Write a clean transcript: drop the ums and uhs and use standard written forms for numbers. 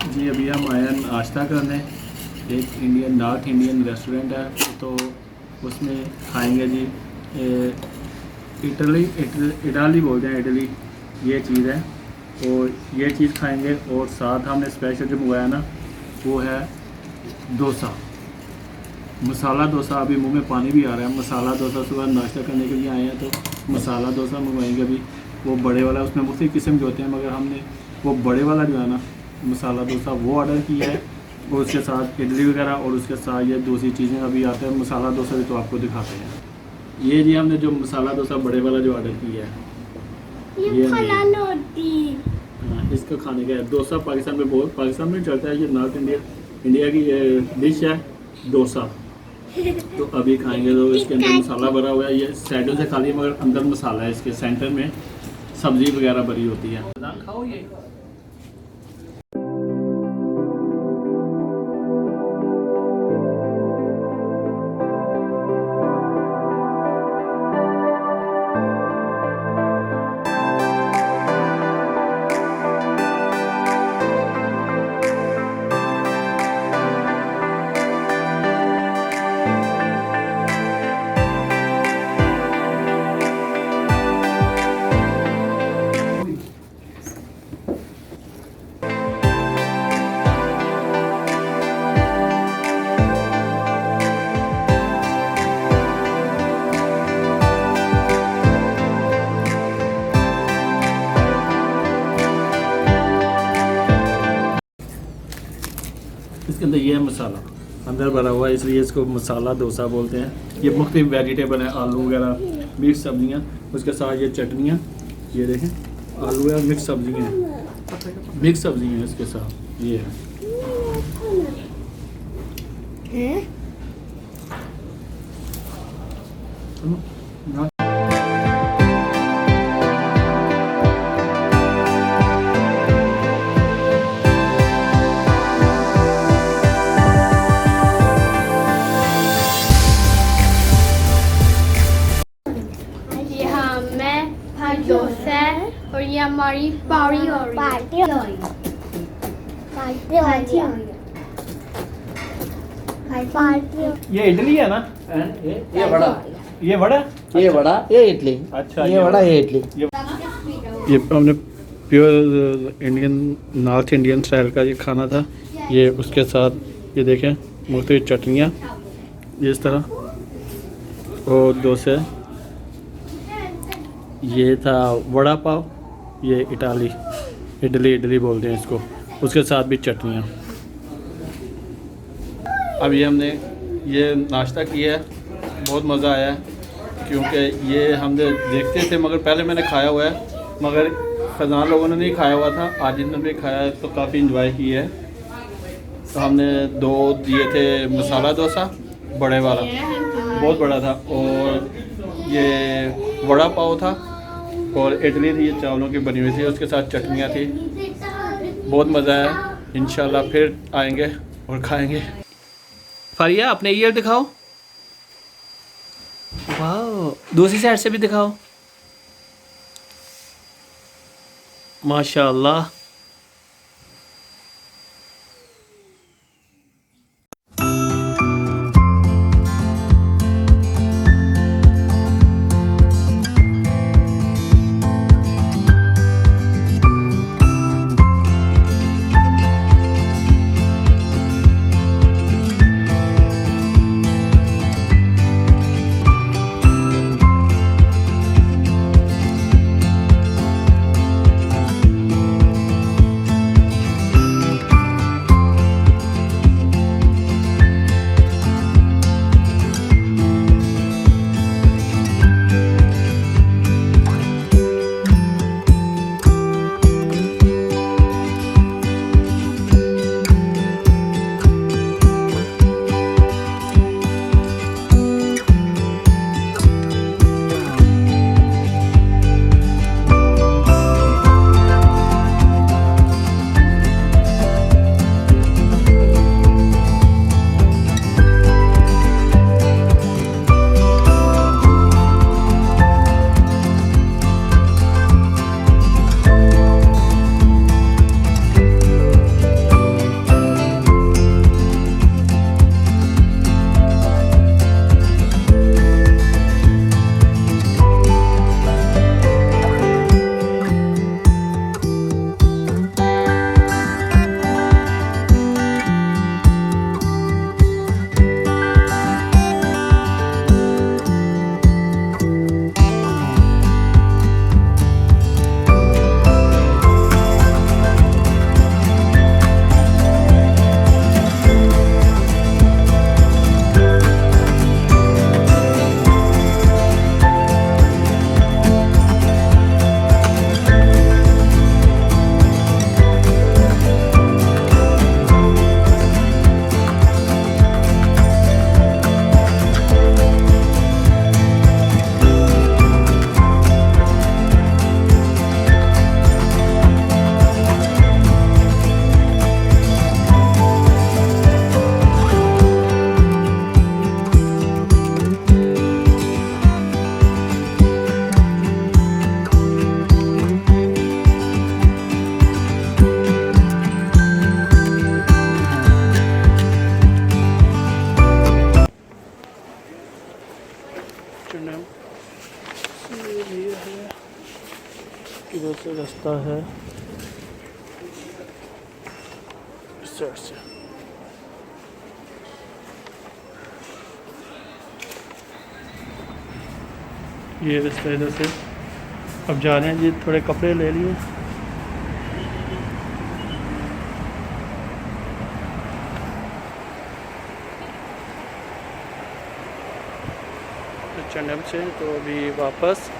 जी अभी हम आए हैं नाश्ता करने। एक नॉर्थ इंडियन रेस्टोरेंट है, तो उसमें खाएंगे जी। इटाली बोलते हैं, इटली ये चीज़ है। और ये चीज़ खाएंगे, और साथ हमने स्पेशल जो मंगाया ना वो है डोसा, मसाला डोसा। अभी मुंह में पानी भी आ रहा है। मसाला डोसा सुबह नाश्ता करने के लिए आए हैं, तो मसाला डोसा मंगवाएंगे अभी। वो बड़े वाला, उसमें मुख्तलिफ किस्म के होते हैं, मगर हमने वो बड़े वाला जो है ना मसाला डोसा वो ऑर्डर किया है। और उसके साथ इडली वगैरह, और उसके साथ ये दूसरी चीज़ें अभी आते हैं। मसाला डोसा भी तो आपको दिखाते हैं। ये जी हमने जो मसाला डोसा बड़े वाला जो ऑर्डर किया है, ये इसका खाने का है। डोसा पाकिस्तान में चलता है। ये नॉर्थ इंडिया की डिश है डोसा। तो अभी खाएंगे, तो इसके अंदर मसाला भरा हुआ है। ये साइडों से खाली, मगर अंदर मसाला है। इसके सेंटर में सब्जी वगैरह भरी होती है। खाओ ये। इसके अंदर ये है मसाला अंदर भरा हुआ है, इसलिए इसको मसाला डोसा बोलते हैं। ये मुख्तलिफ वेजिटेबल हैं, आलू वगैरह, मिक्स सब्जियां, उसके साथ ये चटनियाँ। ये देखें आलू है, मिक्स सब्जियां हैं, मिक्स सब्जियां हैं इसके साथ। ये है डोसा है, और ये हमारी पार्टी ये इडली है ना। ये बड़ा, ये बड़ा, ये बड़ा, ये इडली। अच्छा ये बड़ा, ये इडली। ये हमने pure Indian north Indian style का ये खाना था। ये उसके साथ ये देखें मुख्तलिफ चटनियाँ इस तरह, और डोसे। ये था वड़ा पाव, ये इडली बोलते हैं इसको, उसके साथ भी चटनियाँ। अब ये हमने ये नाश्ता किया है, बहुत मज़ा आया है, क्योंकि ये हमने देखते थे मगर पहले मैंने खाया हुआ है, मगर ख़जान लोगों ने नहीं खाया हुआ था। आज इन्होंने भी खाया है, तो काफ़ी इंजॉय किया है। तो हमने 2 दिए थे मसाला डोसा बड़े वाला, बहुत बड़ा था, और ये वड़ा पाव था, और इडली थी, ये चावलों की बनी हुई थी, उसके साथ चटनियाँ थी। बहुत मज़ा आया। इंशाल्लाह फिर आएंगे और खाएंगे। फारिया अपने ईयर दिखाओ। वाह, दूसरी साइड से भी दिखाओ। माशाल्लाह। रास्ता है इस साइड से। ये रास्ता इधर से। अब जा रहे हैं जी, थोड़े कपड़े ले लिए। चंडम से तो अभी वापस